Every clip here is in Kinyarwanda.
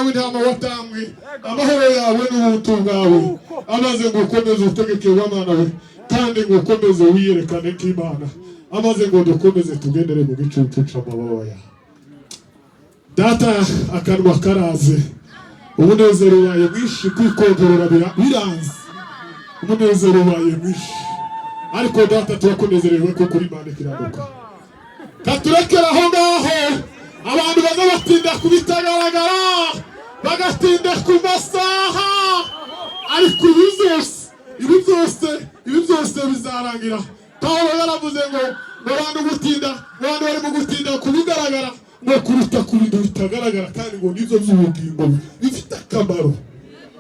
w'intama watamwe amahoro yawe n'ubuntu bwawe amaze ngo ukomeze utegeke w'amana we kandi ngo ukomeze wiyerekane k'Imana amaze ngo dukomeze tugendere mu gicucu c'amababa yawe data akanwa karaze umunezero wawe mwishi kwikontorora biranze umunezero wawe mwishi ariko data turakunezerewe ko kuri Imana ikiranuka katurekera aho ngaho abantu baza batinda kubitagaragara bagatinda ku masaha ariko ibi byose bizarangira Pawulo yaravuze ngo abantu bari mu gutinda kubigaragara ngo kuruta ku bintu bitagaragara kandi ngo nizo z'ubugingo bifite akamaro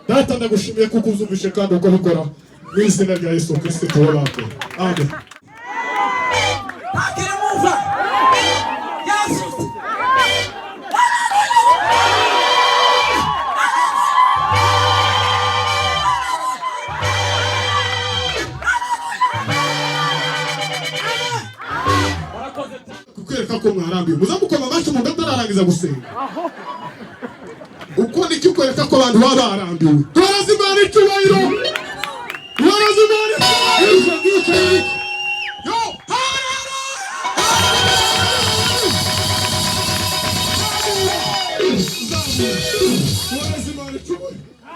data ndagushimiye kuko uzumvishe kandi uko bikora mu izina rya Yesu Kristo tubarabe amen kukwereka ko mwarambiwe muzamukoma amashi mu ndararangiza gusenga uko niki kwereka ko abantu baba barambiwe turazimana icyubahiro yo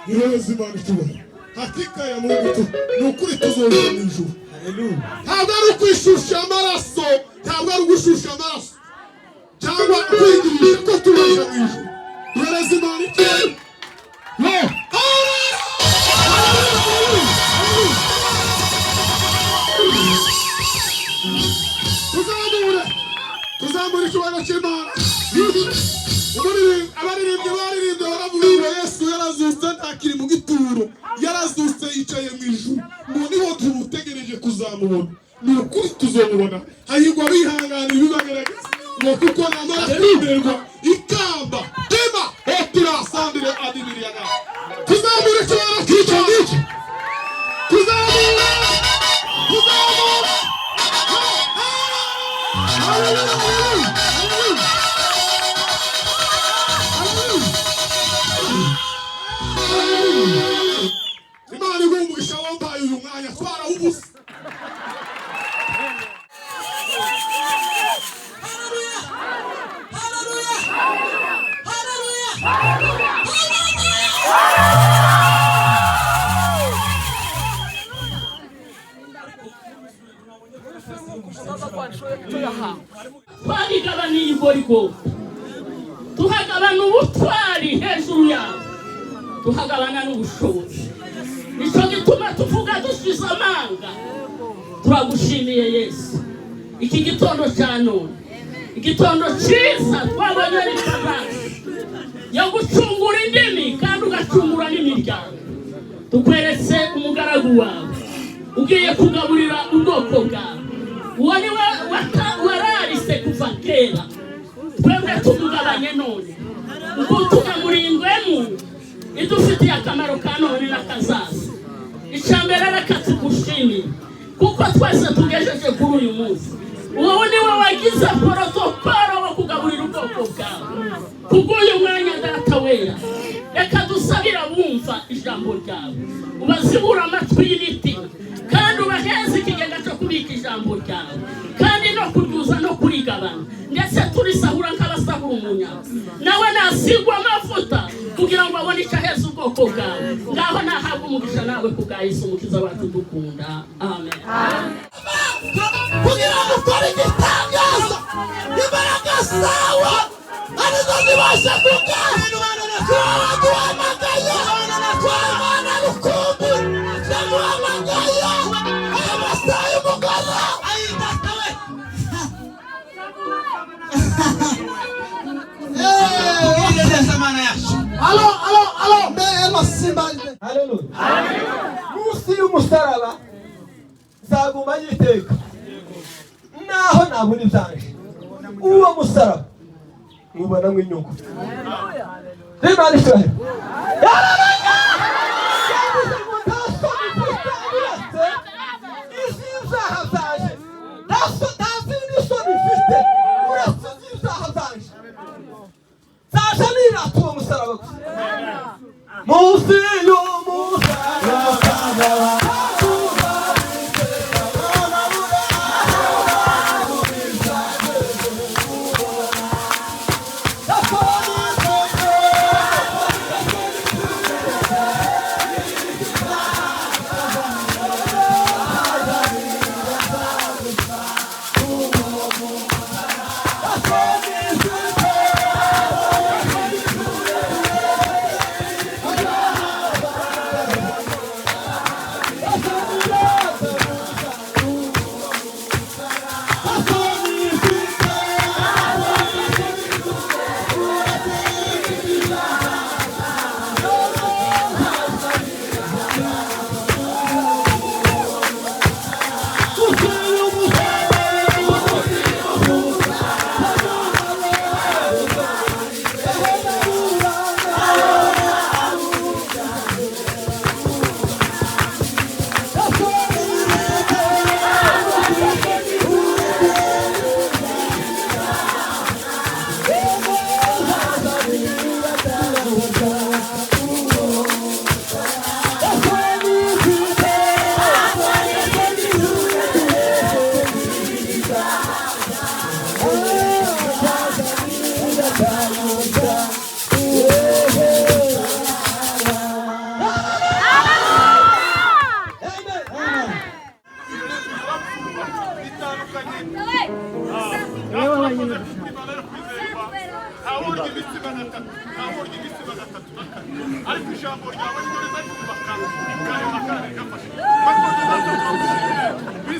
turazimana icyubahiro hakika ya Mungu nukuri tuzoza mu ijuru ntabwo ari ukwishusha amaraso ntabwo ari ugushusha amaraso cyangwa kwigirisha ko tubaje mu ijuru tuhereza Imana icyubahiro tuzamure icyubahiro cy'Imana abaririmbyi baravuga ngo Yesu yarazutse ntakiri mu gituro yarazutse yicaye mu ijuru ngo niho tumutegereje kuzamubona ni ukuri tuzomubona hahirwa bihangana ibibagaragaza ngo kuko namara kwimerwa ikamba tema otira sandire adibiriyaga tuzamure icyubahiro cy'icyo ngicyo tuzamure Imana igumugisha wambaye uyu mwanya twara ubusa twabigabaniye igorigori tuhagabana ubutwari hejuru yawe tuhagabana n'ubushobozi nicyo gituma tuvuga dusize amanga turagushimiye Yesu iki gitondo cya none igitondo cyiza twabonye ari kabasi yo gucungura indimi kandi ugacungura n'imiryango tukweretse umugaragu wawe ugiye kugaburira ubwoko bwawe uwo ni we wararise kuva kera twebwe tumugabanye none uko tugamuringwemo idufitiye akamaro ka none n'akazaza icyambere reka tugushimire kuko twese tugejeje kuri uyu munsi uwo ni we wagize protokolo wo kugaburira ubwoko bwawe kubw'uyu mwanya data wera reka dusabira bumva ijambo ryawe ubazibura amatwi y'ibiti kandi ubaheze ikigega cyo kubika ijambo ryawe kandi no kuryuza no kurigabana ndetse turisahura nk'abasahura umunyama nawe nasigwa amavuta kugira ngo abone icyo aheza ubwoko bwawe ngaho nahabwa umugisha nawe kubwa Yesu umukiza wacu dukunda amen kugira ngo ukore igitangaza imbaraga zawe arizo zibasha kuguha duhamagaye twabana rukumbi twamuhamagaye aya masaha y'umugoroba alo melo simba haleluya munsi y'umusaraba nzaguma yiteka naho nabona ibyanje uwo musaraba mubonamo inyungu Imana ishobora Zaje niratuwe musaraba gusa Bizera